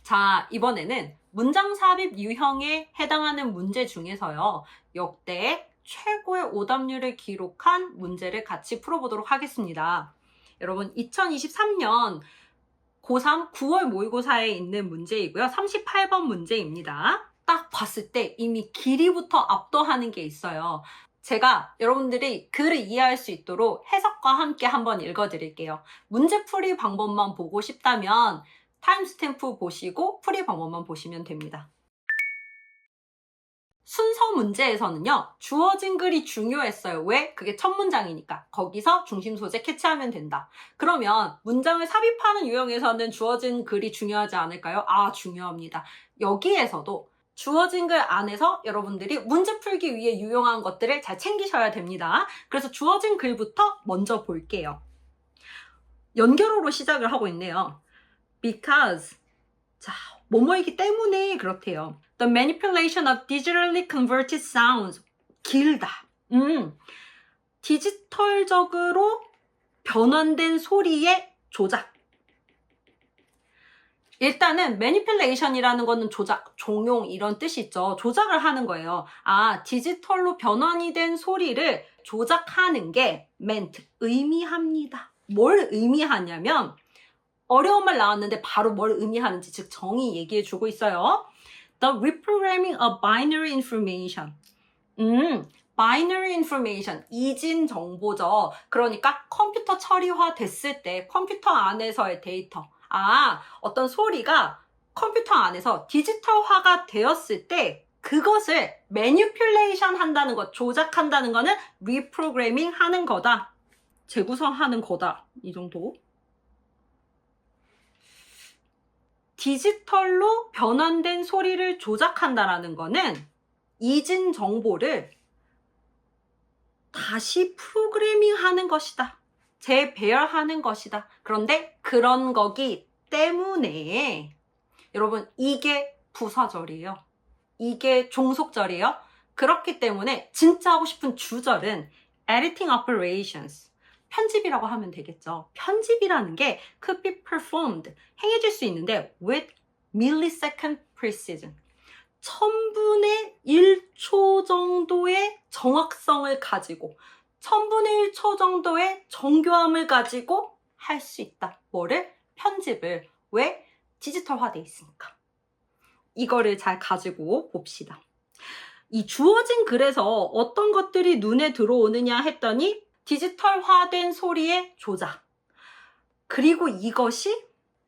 자, 이번에는 문장 삽입 유형에 해당하는 문제 중에서요. 역대 최고의 오답률을 기록한 문제를 같이 풀어보도록 하겠습니다. 여러분, 2023년 고3 9월 모의고사에 있는 문제이고요. 38번 문제입니다. 딱 봤을 때 이미 길이부터 압도하는 게 있어요. 제가 여러분들이 글을 이해할 수 있도록 해석과 함께 한번 읽어드릴게요. 문제풀이 방법만 보고 싶다면 타임스탬프 보시고 풀이 방법만 보시면 됩니다. 순서 문제에서는요, 주어진 글이 중요했어요. 왜? 그게 첫 문장이니까. 거기서 중심 소재 캐치하면 된다. 그러면 문장을 삽입하는 유형에서는 주어진 글이 중요하지 않을까요? 아, 중요합니다. 여기에서도 주어진 글 안에서 여러분들이 문제 풀기 위해 유용한 것들을 잘 챙기셔야 됩니다. 그래서 주어진 글부터 먼저 볼게요. 연결어로 시작을 하고 있네요. Because, 자, 뭐뭐이기 때문에 그렇대요. The manipulation of digitally converted sounds. 길다. 디지털적으로 변환된 소리의 조작. 일단은 manipulation이라는 거는 조작, 종용 이런 뜻이 있죠. 조작을 하는 거예요. 아, 디지털로 변환이 된 소리를 조작하는 게 meant, 의미합니다. 뭘 의미하냐면 어려운 말 나왔는데 바로 뭘 의미하는지, 즉 정의 얘기해주고 있어요. The reprogramming of binary information. binary information, 이진 정보죠. 그러니까 컴퓨터 처리화 됐을 때 컴퓨터 안에서의 데이터. 아, 어떤 소리가 컴퓨터 안에서 디지털화가 되었을 때 그것을 manipulation 한다는 것, 조작한다는 거는 reprogramming 하는 거다. 재구성하는 거다. 이 정도. 디지털로 변환된 소리를 조작한다라는 거는 이진 정보를 다시 프로그래밍 하는 것이다. 재배열하는 것이다. 그런데 그런 거기 때문에 여러분, 이게 부사절이에요. 이게 종속절이에요. 그렇기 때문에 진짜 하고 싶은 주절은 editing operations. 편집이라고 하면 되겠죠. 편집이라는 게 could be performed, 행해질 수 있는데 with millisecond precision, 1000분의 1초 정도의 정확성을 가지고 1000분의 1초 정도의 정교함을 가지고 할 수 있다. 뭐를? 편집을. 왜? 디지털화돼 있으니까. 이거를 잘 가지고 봅시다. 이 주어진 글에서 어떤 것들이 눈에 들어오느냐 했더니 디지털화된 소리의 조작. 그리고 이것이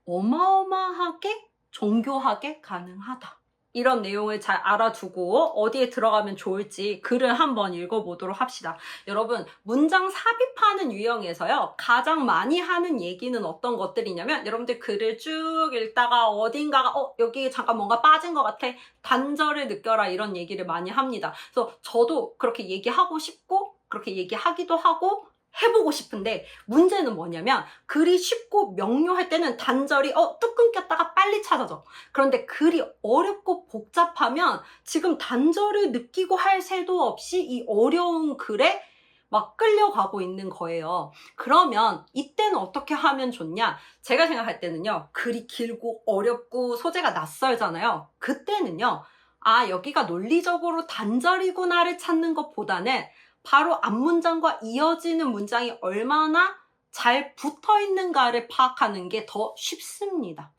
어마어마하게 정교하게 가능하다. 이런 내용을 잘 알아두고 어디에 들어가면 좋을지 글을 한번 읽어보도록 합시다. 여러분, 문장 삽입하는 유형에서요, 가장 많이 하는 얘기는 어떤 것들이냐면, 여러분들 글을 쭉 읽다가 어딘가가 여기 잠깐 뭔가 빠진 것 같아, 단절을 느껴라, 이런 얘기를 많이 합니다. 그래서 저도 그렇게 얘기하고 싶고 그렇게 얘기하기도 하고 해보고 싶은데, 문제는 뭐냐면 글이 쉽고 명료할 때는 단절이 뚝 끊겼다가 빨리 찾아져. 그런데 글이 어렵고 복잡하면 지금 단절을 느끼고 할 새도 없이 이 어려운 글에 막 끌려가고 있는 거예요. 그러면 이때는 어떻게 하면 좋냐? 제가 생각할 때는요, 글이 길고 어렵고 소재가 낯설잖아요. 그때는요, 아, 여기가 논리적으로 단절이구나를 찾는 것보다는 바로 앞문장과 이어지는 문장이 얼마나 잘 붙어 있는가를 파악하는 게 더 쉽습니다.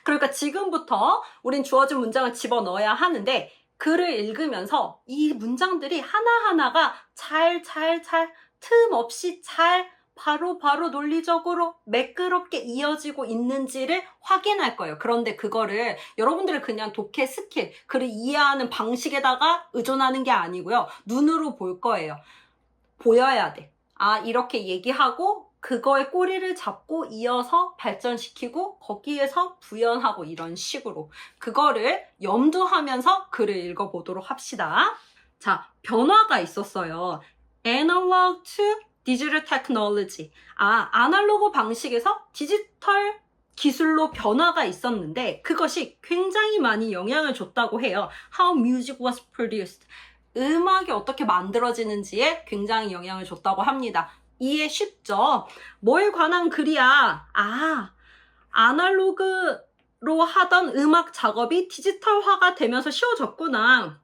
그러니까 지금부터 우린 주어진 문장을 집어넣어야 하는데, 글을 읽으면서 이 문장들이 하나하나가 잘 틈 없이 잘 바로 논리적으로 매끄럽게 이어지고 있는지를 확인할 거예요. 그런데 그거를 여러분들은 그냥 독해 스킬, 글을 이해하는 방식에다가 의존하는 게 아니고요. 눈으로 볼 거예요. 보여야 돼. 아, 이렇게 얘기하고 그거에 꼬리를 잡고 이어서 발전시키고 거기에서 부연하고, 이런 식으로 그거를 염두하면서 글을 읽어보도록 합시다. 자, 변화가 있었어요. Analog to Digital Technology. 아, 아날로그 방식에서 디지털 기술로 변화가 있었는데 그것이 굉장히 많이 영향을 줬다고 해요. How music was produced. 음악이 어떻게 만들어지는지에 굉장히 영향을 줬다고 합니다. 이해 쉽죠? 뭐에 관한 글이야? 아, 아날로그 하던 음악 작업이 디지털화가 되면서 쉬워졌구나.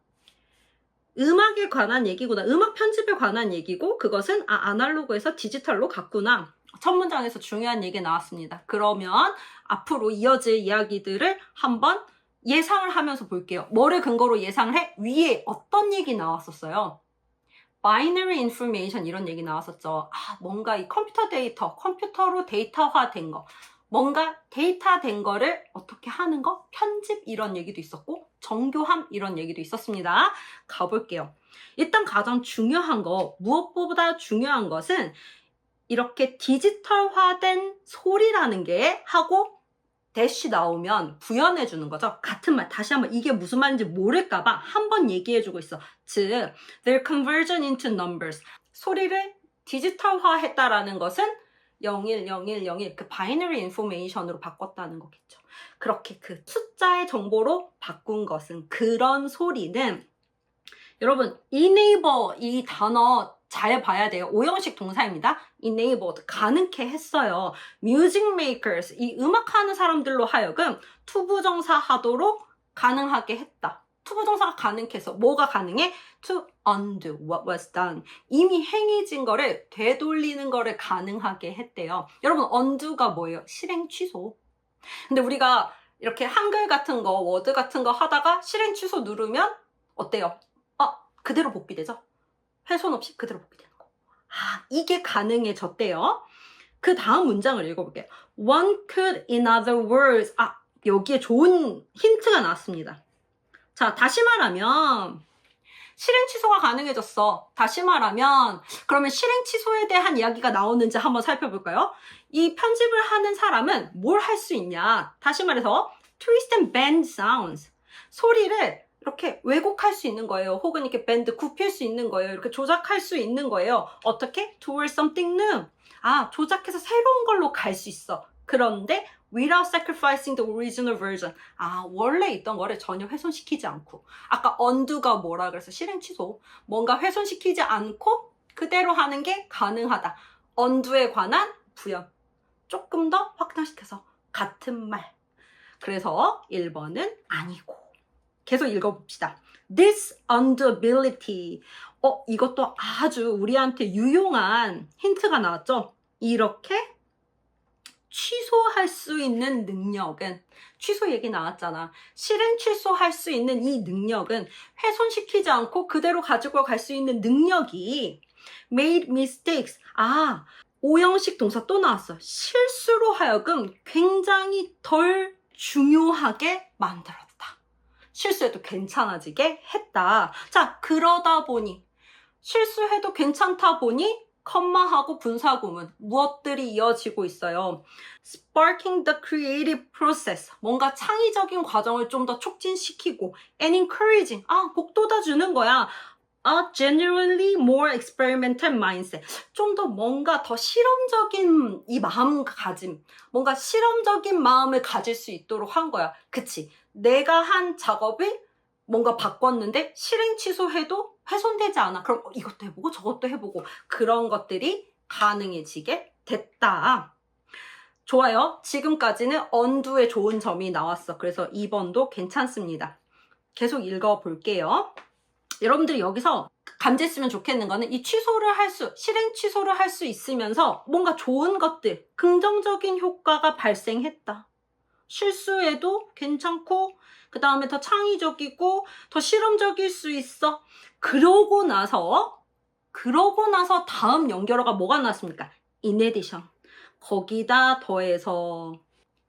음악에 관한 얘기구나. 음악 편집에 관한 얘기고 그것은 아날로그에서 디지털로 갔구나. 첫 문장에서 중요한 얘기 나왔습니다. 그러면 앞으로 이어질 이야기들을 한번 예상을 하면서 볼게요. 뭐를 근거로 예상을 해? 위에 어떤 얘기 나왔었어요? binary information 이런 얘기 나왔었죠. 뭔가 이 컴퓨터 데이터, 컴퓨터로 데이터화된 거, 뭔가 데이터 된 거를 어떻게 하는 거? 편집 이런 얘기도 있었고 정교함 이런 얘기도 있었습니다. 가볼게요. 일단 가장 중요한 거, 무엇보다 중요한 것은 이렇게 디지털화된 소리라는 게 하고 대시 나오면 구현해 주는 거죠. 같은 말 다시 한번 이게 무슨 말인지 모를까 봐 한번 얘기해 주고 있어. 즉 their conversion into numbers 소리를 디지털화 했다라는 것은 010101 그 바이너리 인포메이션으로 바꿨다는 거겠죠. 그렇게 그 숫자의 정보로 바꾼 것은 그런 소리는 여러분 enable 이 단어 잘 봐야 돼요. 5형식 동사입니다. enabled 가능케 했어요. music makers 이 음악하는 사람들로 하여금 투부정사 하도록 가능하게 했다. 투부정사가 가능해서 뭐가 가능해? to undo what was done 이미 행해진 거를 되돌리는 거를 가능하게 했대요. 여러분 undo가 뭐예요? 실행 취소. 근데 우리가 이렇게 한글 같은 거 워드 같은 거 하다가 실행 취소 누르면 어때요? 그대로 복귀되죠? 훼손 없이 그대로 복귀되는 거. 이게 가능해졌대요. 그 다음 문장을 읽어볼게요. One could, in other words, 여기에 좋은 힌트가 나왔습니다. 자, 다시 말하면 실행 취소가 가능해졌어. 다시 말하면 그러면 실행 취소에 대한 이야기가 나오는지 한번 살펴볼까요? 이 편집을 하는 사람은 뭘 할 수 있냐? 다시 말해서 twist and bend sounds 소리를 이렇게 왜곡할 수 있는 거예요. 혹은 이렇게 밴드 굽힐 수 있는 거예요. 이렇게 조작할 수 있는 거예요. 어떻게? Towards something new. 조작해서 새로운 걸로 갈 수 있어. 그런데 without sacrificing the original version. 원래 있던 거를 전혀 훼손시키지 않고. 아까 undo가 뭐라 그래서 실행 취소. 뭔가 훼손시키지 않고 그대로 하는 게 가능하다. undo에 관한 부연. 조금 더 확장시켜서 같은 말. 그래서 1번은 아니고. 계속 읽어봅시다. This undoability. 이것도 아주 우리한테 유용한 힌트가 나왔죠? 이렇게 취소할 수 있는 능력은 취소 얘기 나왔잖아. 실행 취소할 수 있는 이 능력은 훼손시키지 않고 그대로 가지고 갈 수 있는 능력이 made mistakes. 5형식 동사 또 나왔어. 실수로 하여금 굉장히 덜 중요하게 만들었다. 실수해도 괜찮아지게 했다. 자, 그러다 보니 실수해도 괜찮다 보니 컴마하고 분사구문 무엇들이 이어지고 있어요. Sparking the creative process 뭔가 창의적인 과정을 좀 더 촉진시키고 and encouraging 복돋아 주는 거야. A generally more experimental mindset 좀 더 뭔가 더 실험적인 이 마음가짐 뭔가 실험적인 마음을 가질 수 있도록 한 거야. 그치? 내가 한 작업을 뭔가 바꿨는데 실행 취소해도 훼손되지 않아. 그럼 이것도 해보고 저것도 해보고 그런 것들이 가능해지게 됐다. 좋아요. 지금까지는 undo의 좋은 점이 나왔어. 그래서 2번도 괜찮습니다. 계속 읽어볼게요. 여러분들이 여기서 감지했으면 좋겠는 거는 이 실행 취소를 할 수 있으면서 뭔가 좋은 것들, 긍정적인 효과가 발생했다. 실수해도 괜찮고 그 다음에 더 창의적이고 더 실험적일 수 있어. 그러고 나서 다음 연결어가 뭐가 나왔습니까? In addition. 거기다 더해서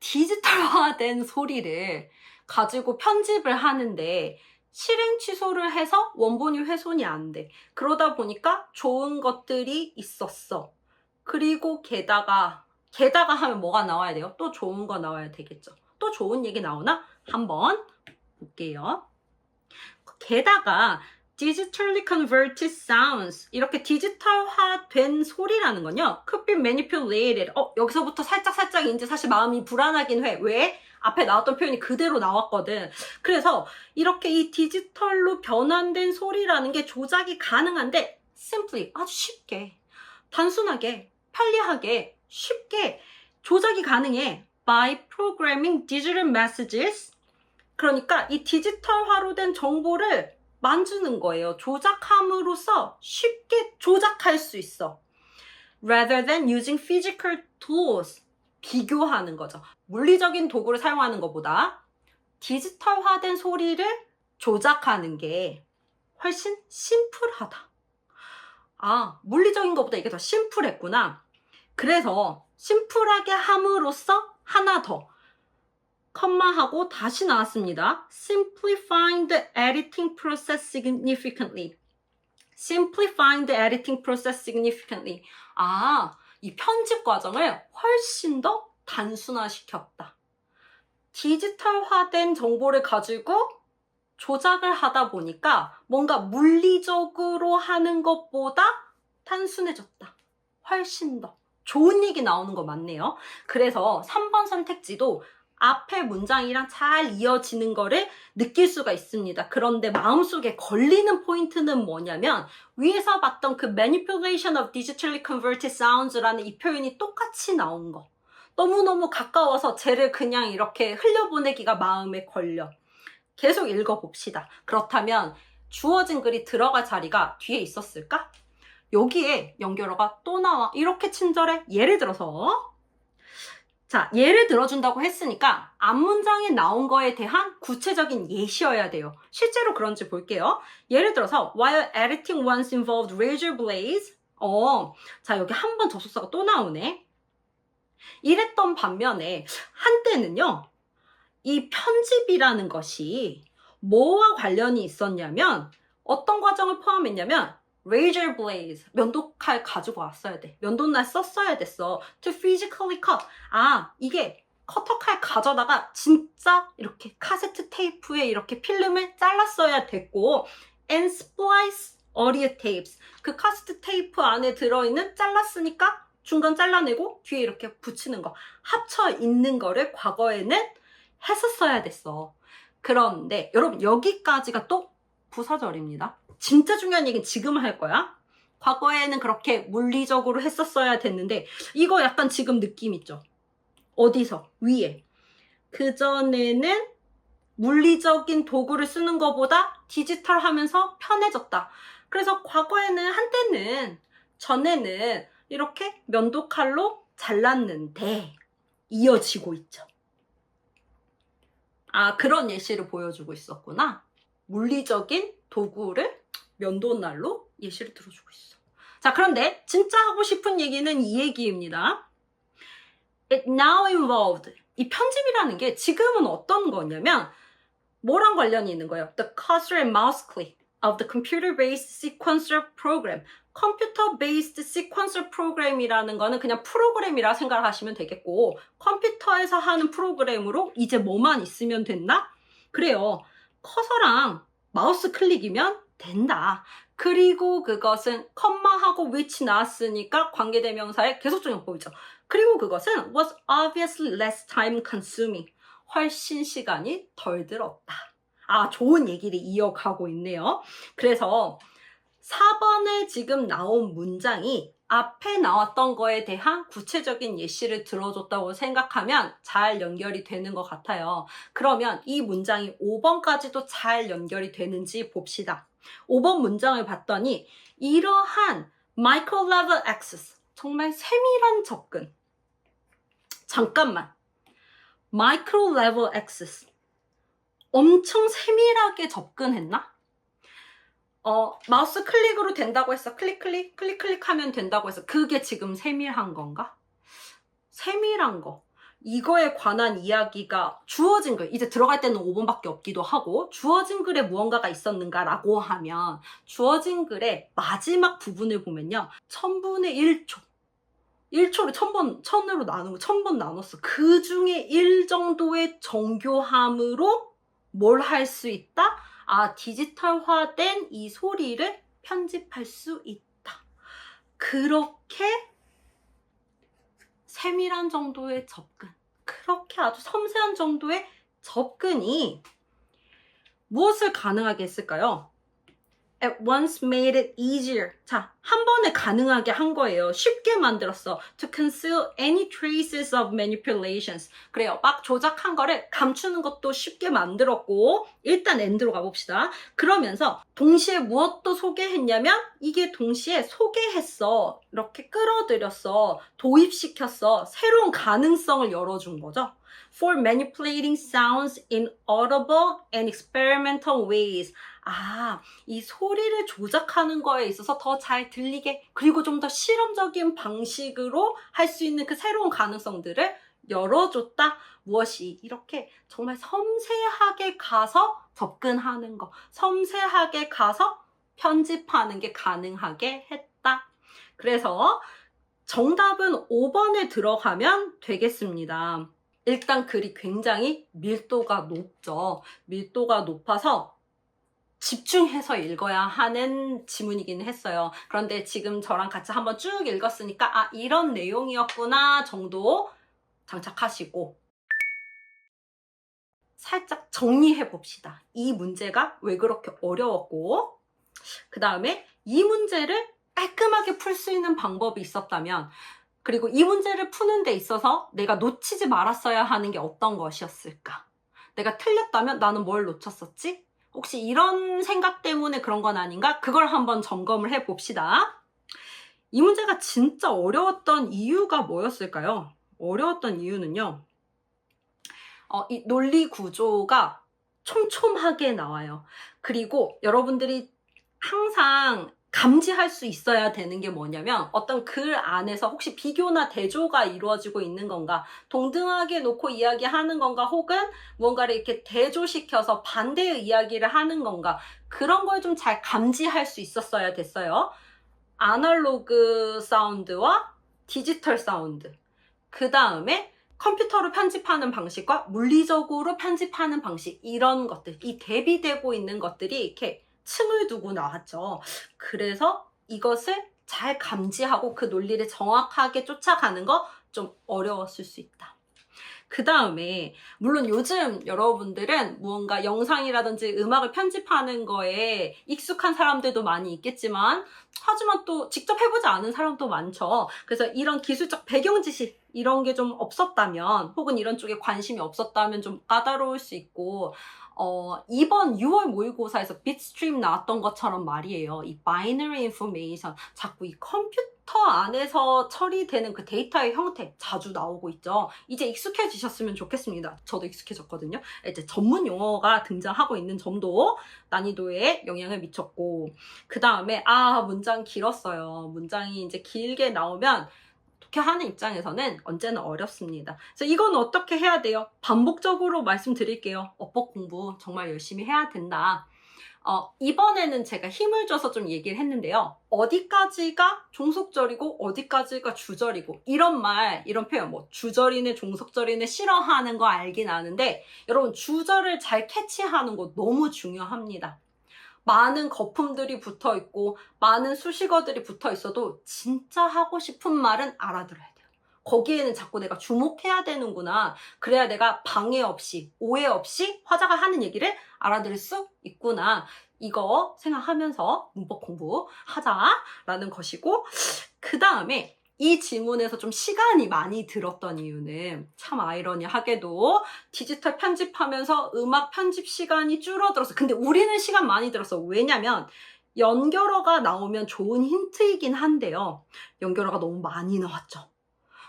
디지털화된 소리를 가지고 편집을 하는데 실행 취소를 해서 원본이 훼손이 안 돼. 그러다 보니까 좋은 것들이 있었어. 그리고 게다가 하면 뭐가 나와야 돼요? 또 좋은 거 나와야 되겠죠. 또 좋은 얘기 나오나? 한번 볼게요. 게다가 digitally converted sounds 이렇게 디지털화된 소리라는 건요. could be manipulated. 여기서부터 살짝 이제 사실 마음이 불안하긴 해. 왜? 앞에 나왔던 표현이 그대로 나왔거든. 그래서 이렇게 이 디지털로 변환된 소리라는 게 조작이 가능한데 simply 아주 쉽게 단순하게 편리하게 쉽게 조작이 가능해. by programming digital messages. 그러니까 이 디지털화로 된 정보를 만드는 거예요. 조작함으로써 쉽게 조작할 수 있어. Rather than using physical tools. 비교하는 거죠. 물리적인 도구를 사용하는 것보다 디지털화된 소리를 조작하는 게 훨씬 심플하다. 아, 물리적인 것보다 이게 더 심플했구나. 그래서 심플하게 함으로써 하나 더 컴마하고 다시 나왔습니다. Simplifying the editing process significantly. Simplifying the editing process significantly. 아, 이 편집 과정을 훨씬 더 단순화시켰다. 디지털화된 정보를 가지고 조작을 하다 보니까 뭔가 물리적으로 하는 것보다 단순해졌다. 훨씬 더. 좋은 얘기 나오는 거 맞네요. 그래서 3번 선택지도 앞에 문장이랑 잘 이어지는 거를 느낄 수가 있습니다. 그런데 마음속에 걸리는 포인트는 뭐냐면 위에서 봤던 그 manipulation of digitally converted sounds라는 이 표현이 똑같이 나온 거. 너무너무 가까워서 쟤를 그냥 이렇게 흘려보내기가 마음에 걸려. 계속 읽어봅시다. 그렇다면 주어진 글이 들어갈 자리가 뒤에 있었을까? 여기에 연결어가 또 나와. 이렇게 친절해. 예를 들어서 자, 예를 들어준다고 했으니까 앞문장에 나온 거에 대한 구체적인 예시여야 돼요. 실제로 그런지 볼게요. 예를 들어서 While editing once involved razor blades. 자, 여기 한 번 접속사가 또 나오네. 이랬던 반면에 한때는요. 이 편집이라는 것이 뭐와 관련이 있었냐면 어떤 과정을 포함했냐면 razor blades, 면도칼 가지고 왔어야 돼. 면도날 썼어야 됐어. To physically cut. 아, 이게 커터칼 가져다가 진짜 이렇게 카세트 테이프에 이렇게 필름을 잘랐어야 됐고 and splice audio tapes. 그 카세트 테이프 안에 들어있는 잘랐으니까 중간 잘라내고 뒤에 이렇게 붙이는 거. 합쳐 있는 거를 과거에는 했었어야 됐어. 그런데 여러분 여기까지가 또 부사절입니다. 진짜 중요한 얘기는 지금 할 거야. 과거에는 그렇게 물리적으로 했었어야 됐는데 이거 약간 지금 느낌 있죠? 어디서? 위에. 그전에는 물리적인 도구를 쓰는 것보다 디지털 하면서 편해졌다. 그래서 과거에는 한때는 전에는 이렇게 면도칼로 잘랐는데 이어지고 있죠. 아, 그런 예시를 보여주고 있었구나. 물리적인 도구를 면도날로 예시를 들어주고 있어. 자, 그런데 진짜 하고 싶은 얘기는 이 얘기입니다. It now involved. 이 편집이라는 게 지금은 어떤 거냐면 뭐랑 관련이 있는 거예요? The cursor and mouse click of the computer-based sequencer program. 컴퓨터-based sequencer program이라는 거는 그냥 프로그램이라 생각하시면 되겠고 컴퓨터에서 하는 프로그램으로 이제 뭐만 있으면 됐나? 그래요. 커서랑 마우스 클릭이면 된다. 그리고 그것은 컴마하고 which 나왔으니까 관계대명사의 계속적용법이죠. 그리고 그것은 was obviously less time consuming. 훨씬 시간이 덜 들었다. 아, 좋은 얘기를 이어가고 있네요. 그래서 4번에 지금 나온 문장이 앞에 나왔던 거에 대한 구체적인 예시를 들어줬다고 생각하면 잘 연결이 되는 것 같아요. 그러면 이 문장이 5번까지도 잘 연결이 되는지 봅시다. 5번 문장을 봤더니 이러한 micro level access, 정말 세밀한 접근. 잠깐만. micro level access. 엄청 세밀하게 접근했나? 마우스 클릭으로 된다고 했어. 클릭 하면 된다고 했어. 그게 지금 세밀한 건가? 세밀한 거. 이거에 관한 이야기가 주어진 글, 이제 들어갈 때는 5번밖에 없기도 하고 주어진 글에 무언가가 있었는가라고 하면 주어진 글의 마지막 부분을 보면요. 1000분의 1초. 1초를 1000으로 나누고 1000번 나눴어. 그 중에 1 정도의 정교함으로 뭘 할 수 있다? 아, 디지털화된 이 소리를 편집할 수 있다. 그렇게 세밀한 정도의 접근, 그렇게 아주 섬세한 정도의 접근이 무엇을 가능하게 했을까요? at once made it easier. 자, 한 번에 가능하게 한 거예요. 쉽게 만들었어. To conceal any traces of manipulations. 그래요. 막 조작한 거를 감추는 것도 쉽게 만들었고, 일단 end로 가봅시다. 그러면서 동시에 무엇도 소개했냐면 이게 동시에 소개했어. 이렇게 끌어들였어. 도입시켰어. 새로운 가능성을 열어준 거죠. For manipulating sounds in audible and experimental ways. 아, 이 소리를 조작하는 거에 있어서 더 잘 들리게 그리고 좀 더 실험적인 방식으로 할 수 있는 그 새로운 가능성들을 열어줬다. 무엇이 이렇게 정말 섬세하게 가서 접근하는 거, 섬세하게 가서 편집하는 게 가능하게 했다. 그래서 정답은 5번에 들어가면 되겠습니다. 일단 글이 굉장히 밀도가 높죠. 밀도가 높아서 집중해서 읽어야 하는 지문이긴 했어요. 그런데 지금 저랑 같이 한번 쭉 읽었으니까 아, 이런 내용이었구나 정도 장착하시고 살짝 정리해 봅시다. 이 문제가 왜 그렇게 어려웠고 그 다음에 이 문제를 깔끔하게 풀 수 있는 방법이 있었다면 그리고 이 문제를 푸는 데 있어서 내가 놓치지 말았어야 하는 게 어떤 것이었을까? 내가 틀렸다면 나는 뭘 놓쳤었지? 혹시 이런 생각 때문에 그런 건 아닌가? 그걸 한번 점검을 해봅시다. 이 문제가 진짜 어려웠던 이유가 뭐였을까요? 어려웠던 이유는요. 이 논리 구조가 촘촘하게 나와요. 그리고 여러분들이 항상 감지할 수 있어야 되는 게 뭐냐면 어떤 글 안에서 혹시 비교나 대조가 이루어지고 있는 건가 동등하게 놓고 이야기하는 건가 혹은 무언가를 이렇게 대조시켜서 반대의 이야기를 하는 건가 그런 걸 좀 잘 감지할 수 있었어야 됐어요. 아날로그 사운드와 디지털 사운드 그 다음에 컴퓨터로 편집하는 방식과 물리적으로 편집하는 방식 이런 것들 이 대비되고 있는 것들이 이렇게 층을 두고 나왔죠. 그래서 이것을 잘 감지하고 그 논리를 정확하게 쫓아가는 거 좀 어려웠을 수 있다. 그 다음에 물론 요즘 여러분들은 무언가 영상이라든지 음악을 편집하는 거에 익숙한 사람들도 많이 있겠지만 하지만 또 직접 해보지 않은 사람도 많죠. 그래서 이런 기술적 배경 지식 이런 게 좀 없었다면 혹은 이런 쪽에 관심이 없었다면 좀 까다로울 수 있고 이번 6월 모의고사에서 빗스트림 나왔던 것처럼 말이에요. 이 바이너리 인포메이션 자꾸 이 컴퓨터 안에서 처리되는 그 데이터의 형태 자주 나오고 있죠. 이제 익숙해지셨으면 좋겠습니다. 저도 익숙해졌거든요. 이제 전문 용어가 등장하고 있는 점도 난이도에 영향을 미쳤고 그 다음에 문장 길었어요. 문장이 이제 길게 나오면 어떻게 하는 입장에서는 언제나 어렵습니다. 그래서 이건 어떻게 해야 돼요? 반복적으로 말씀드릴게요. 어법 공부 정말 열심히 해야 된다. 이번에는 제가 힘을 줘서 좀 얘기를 했는데요. 어디까지가 종속절이고 어디까지가 주절이고 이런 말, 이런 표현 뭐 주절이네 종속절이네 싫어하는 거 알긴 아는데 여러분 주절을 잘 캐치하는 거 너무 중요합니다. 많은 거품들이 붙어 있고 많은 수식어들이 붙어 있어도 진짜 하고 싶은 말은 알아들어야 돼요. 거기에는 자꾸 내가 주목해야 되는구나. 그래야 내가 방해 없이 오해 없이 화자가 하는 얘기를 알아들을 수 있구나. 이거 생각하면서 문법 공부하자라는 것이고 그 다음에 이 질문에서 좀 시간이 많이 들었던 이유는 참 아이러니하게도 디지털 편집하면서 음악 편집 시간이 줄어들었어. 근데 우리는 시간 많이 들었어. 왜냐면 연결어가 나오면 좋은 힌트이긴 한데요. 연결어가 너무 많이 나왔죠.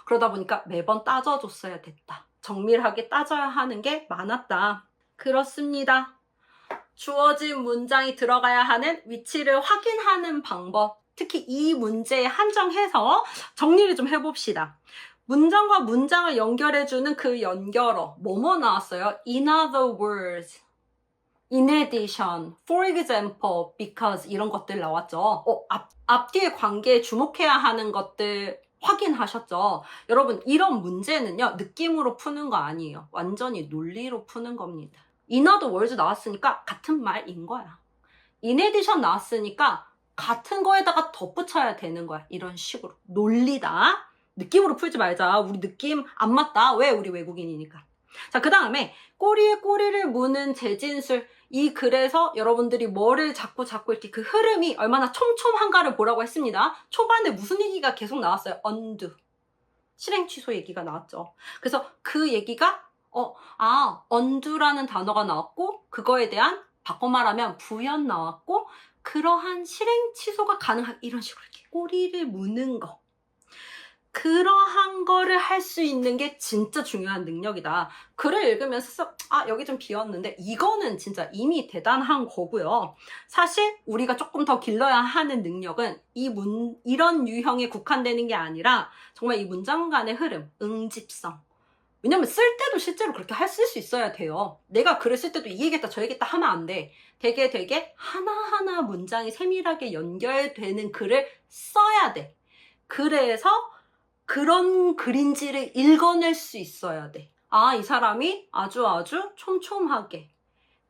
그러다 보니까 매번 따져줬어야 됐다. 정밀하게 따져야 하는 게 많았다. 그렇습니다. 주어진 문장이 들어가야 하는 위치를 확인하는 방법. 특히 이 문제에 한정해서 정리를 좀 해봅시다. 문장과 문장을 연결해주는 그 연결어. 뭐뭐 나왔어요? In other words, in addition, for example, because 이런 것들 나왔죠. 앞뒤의 관계에 주목해야 하는 것들 확인하셨죠? 여러분 이런 문제는요. 느낌으로 푸는 거 아니에요. 완전히 논리로 푸는 겁니다. In other words 나왔으니까 같은 말인 거야. in addition 나왔으니까 같은 거에다가 덧붙여야 되는 거야. 이런 식으로. 논리다. 느낌으로 풀지 말자. 우리 느낌 안 맞다. 왜? 우리 외국인이니까. 자, 그 다음에 꼬리에 꼬리를 무는 재진술. 이 글에서 여러분들이 뭐를 자꾸 이렇게 그 흐름이 얼마나 촘촘한가를 보라고 했습니다. 초반에 무슨 얘기가 계속 나왔어요? undo. 실행 취소 얘기가 나왔죠. 그래서 그 얘기가 undo라는 단어가 나왔고, 그거에 대한 바꿔 말하면 부연 나왔고, 그러한 실행 취소가 가능한 이런 식으로 이렇게 꼬리를 무는 거. 그러한 거를 할 수 있는 게 진짜 중요한 능력이다. 글을 읽으면서 여기 좀 비었는데 이거는 진짜 이미 대단한 거고요. 사실 우리가 조금 더 길러야 하는 능력은 이런 유형에 국한되는 게 아니라 정말 이 문장 간의 흐름, 응집성. 왜냐면 쓸 때도 실제로 그렇게 쓸 수 있어야 돼요. 내가 글을 쓸 때도 이 얘기했다 저 얘기했다 하면 안 돼. 되게 하나하나 문장이 세밀하게 연결되는 글을 써야 돼. 그래서 그런 글인지를 읽어낼 수 있어야 돼. 이 사람이 아주 촘촘하게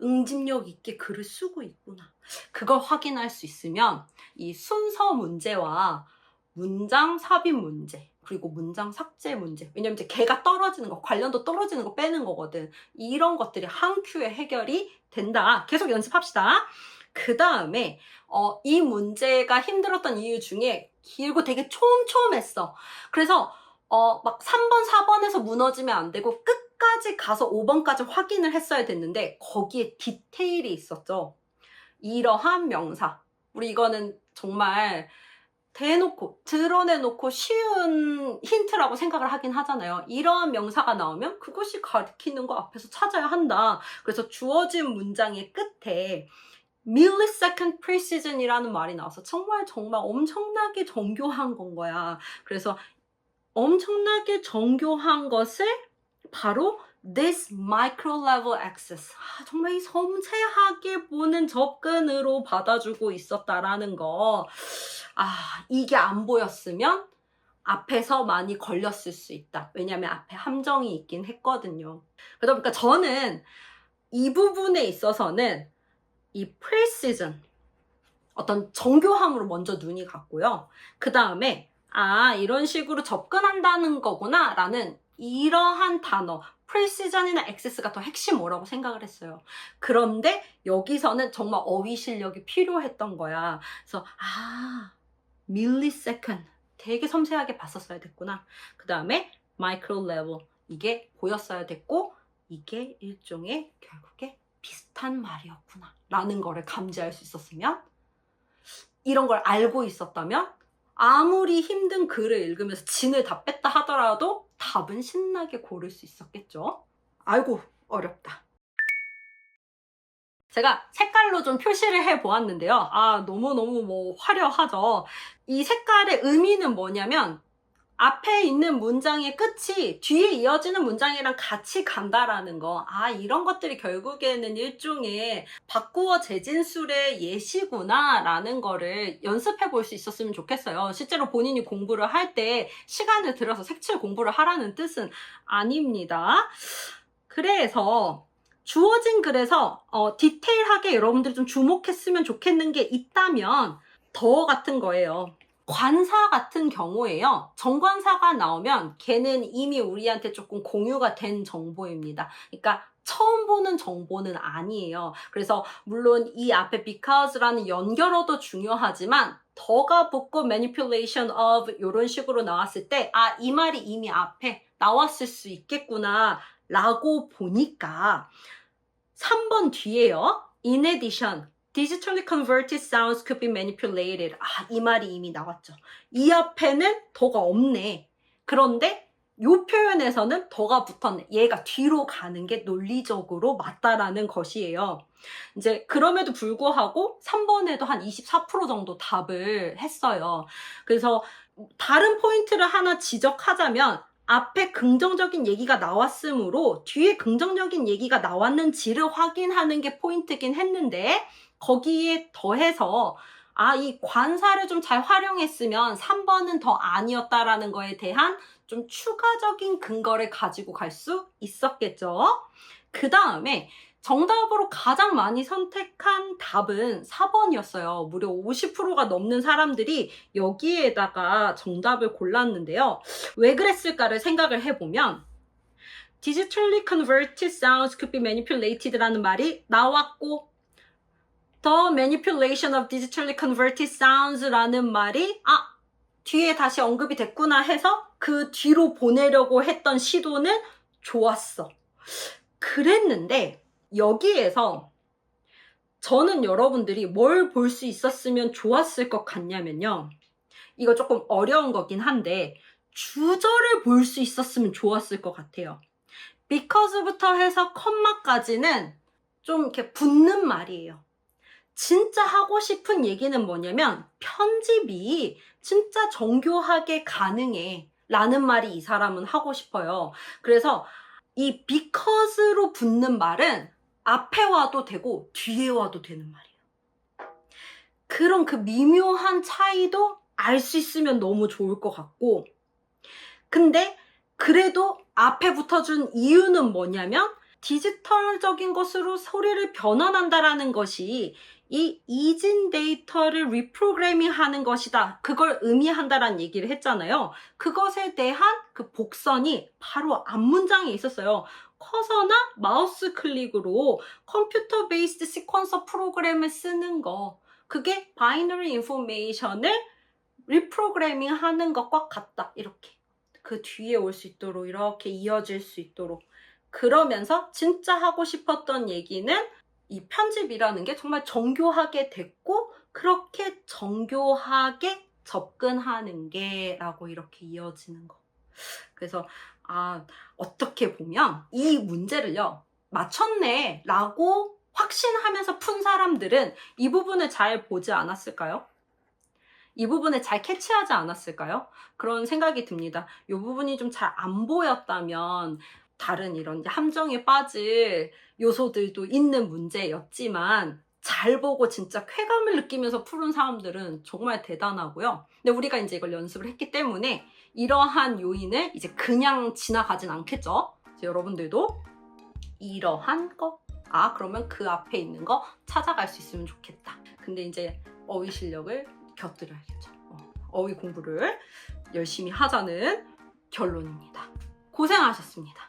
응집력 있게 글을 쓰고 있구나. 그걸 확인할 수 있으면 이 순서 문제와 문장 삽입 문제, 그리고 문장 삭제 문제. 왜냐면 이제 개가 떨어지는 거, 관련도 떨어지는 거 빼는 거거든. 이런 것들이 한 큐에 해결이 된다. 계속 연습합시다. 그 다음에 이 문제가 힘들었던 이유 중에 길고 되게 촘촘했어. 그래서 막 3번, 4번에서 무너지면 안 되고 끝까지 가서 5번까지 확인을 했어야 됐는데 거기에 디테일이 있었죠. 이러한 명사. 우리 이거는 정말 대놓고 드러내놓고 쉬운 힌트라고 생각을 하긴 하잖아요. 이러한 명사가 나오면 그것이 가리키는 거 앞에서 찾아야 한다. 그래서 주어진 문장의 끝에 millisecond precision이라는 말이 나와서 정말 엄청나게 정교한 건 거야. 그래서 엄청나게 정교한 것을 바로 this micro level access, 정말 이 섬세하게 보는 접근으로 받아주고 있었다라는 거. 이게 안 보였으면 앞에서 많이 걸렸을 수 있다. 왜냐면 앞에 함정이 있긴 했거든요. 그러다 보니까 저는 이 부분에 있어서는 이 precision, 어떤 정교함으로 먼저 눈이 갔고요. 그 다음에 이런 식으로 접근한다는 거구나 라는 이러한 단어 precision이나 access가 더 핵심어라고 생각을 했어요. 그런데 여기서는 정말 어휘 실력이 필요했던 거야. 그래서 millisecond 되게 섬세하게 봤었어야 됐구나. 그 다음에 micro level 이게 보였어야 됐고, 이게 일종의 결국에 비슷한 말이었구나 라는 거를 감지할 수 있었으면, 이런 걸 알고 있었다면 아무리 힘든 글을 읽으면서 진을 다 뺐다 하더라도 답은 신나게 고를 수 있었겠죠. 아이고 어렵다. 제가 색깔로 좀 표시를 해보았는데요. 너무너무 화려하죠. 이 색깔의 의미는 뭐냐면 앞에 있는 문장의 끝이 뒤에 이어지는 문장이랑 같이 간다라는 거. 이런 것들이 결국에는 일종의 바꾸어 재진술의 예시구나 라는 거를 연습해 볼 수 있었으면 좋겠어요. 실제로 본인이 공부를 할 때 시간을 들여서 색칠 공부를 하라는 뜻은 아닙니다. 그래서 주어진 글에서 디테일하게 여러분들이 좀 주목했으면 좋겠는 게 있다면 더 같은 거예요. 관사 같은 경우에요. 정관사가 나오면 걔는 이미 우리한테 조금 공유가 된 정보입니다. 그러니까 처음 보는 정보는 아니에요. 그래서 물론 이 앞에 because라는 연결어도 중요하지만 더가 붙고 manipulation of 이런 식으로 나왔을 때 이 말이 이미 앞에 나왔을 수 있겠구나 라고 보니까 3번 뒤에요. In addition, digitally converted sounds could be manipulated. 이 말이 이미 나왔죠. 이 앞에는 더가 없네. 그런데 이 표현에서는 더가 붙었네. 얘가 뒤로 가는 게 논리적으로 맞다라는 것이에요. 이제 그럼에도 불구하고 3번에도 한 24% 정도 답을 했어요. 그래서 다른 포인트를 하나 지적하자면 앞에 긍정적인 얘기가 나왔으므로 뒤에 긍정적인 얘기가 나왔는지를 확인하는 게 포인트긴 했는데, 거기에 더해서 이 관사를 좀 잘 활용했으면 3번은 더 아니었다라는 거에 대한 좀 추가적인 근거를 가지고 갈 수 있었겠죠. 그 다음에 정답으로 가장 많이 선택한 답은 4번이었어요. 무려 50%가 넘는 사람들이 여기에다가 정답을 골랐는데요. 왜 그랬을까를 생각을 해보면 digitally converted sounds could be manipulated라는 말이 나왔고 the manipulation of digitally converted sounds라는 말이 뒤에 다시 언급이 됐구나 해서 그 뒤로 보내려고 했던 시도는 좋았어. 그랬는데 여기에서 저는 여러분들이 뭘 볼 수 있었으면 좋았을 것 같냐면요. 이거 조금 어려운 거긴 한데 주절을 볼 수 있었으면 좋았을 것 같아요. because부터 해서 컴마까지는 좀 이렇게 붙는 말이에요. 진짜 하고 싶은 얘기는 뭐냐면 편집이 진짜 정교하게 가능해 라는 말이 이 사람은 하고 싶어요. 그래서 이 because로 붙는 말은 앞에 와도 되고 뒤에 와도 되는 말이에요. 그런 그 미묘한 차이도 알 수 있으면 너무 좋을 것 같고, 근데 그래도 앞에 붙어준 이유는 뭐냐면 디지털적인 것으로 소리를 변환한다라는 것이 이 이진 데이터를 리프로그래밍 하는 것이다. 그걸 의미한다라는 얘기를 했잖아요. 그것에 대한 그 복선이 바로 앞문장에 있었어요. 커서나 마우스 클릭으로 컴퓨터 베이스드 시퀀서 프로그램을 쓰는 거. 그게 바이너리 인포메이션을 리프로그래밍 하는 것과 같다. 이렇게. 그 뒤에 올 수 있도록 이렇게 이어질 수 있도록. 그러면서 진짜 하고 싶었던 얘기는 이 편집이라는 게 정말 정교하게 됐고 그렇게 정교하게 접근하는 게 라고 이렇게 이어지는 거. 그래서 어떻게 보면 이 문제를요 맞췄네 라고 확신하면서 푼 사람들은 이 부분을 잘 보지 않았을까요? 이 부분을 잘 캐치하지 않았을까요? 그런 생각이 듭니다. 이 부분이 좀 잘 안 보였다면 다른 이런 함정에 빠질 요소들도 있는 문제였지만 잘 보고 진짜 쾌감을 느끼면서 푸른 사람들은 정말 대단하고요. 근데 우리가 이제 이걸 연습을 했기 때문에 이러한 요인을 이제 그냥 지나가진 않겠죠. 여러분들도 이러한 거, 그러면 그 앞에 있는 거 찾아갈 수 있으면 좋겠다. 근데 이제 어휘 실력을 곁들여야겠죠. 어휘 공부를 열심히 하자는 결론입니다. 고생하셨습니다.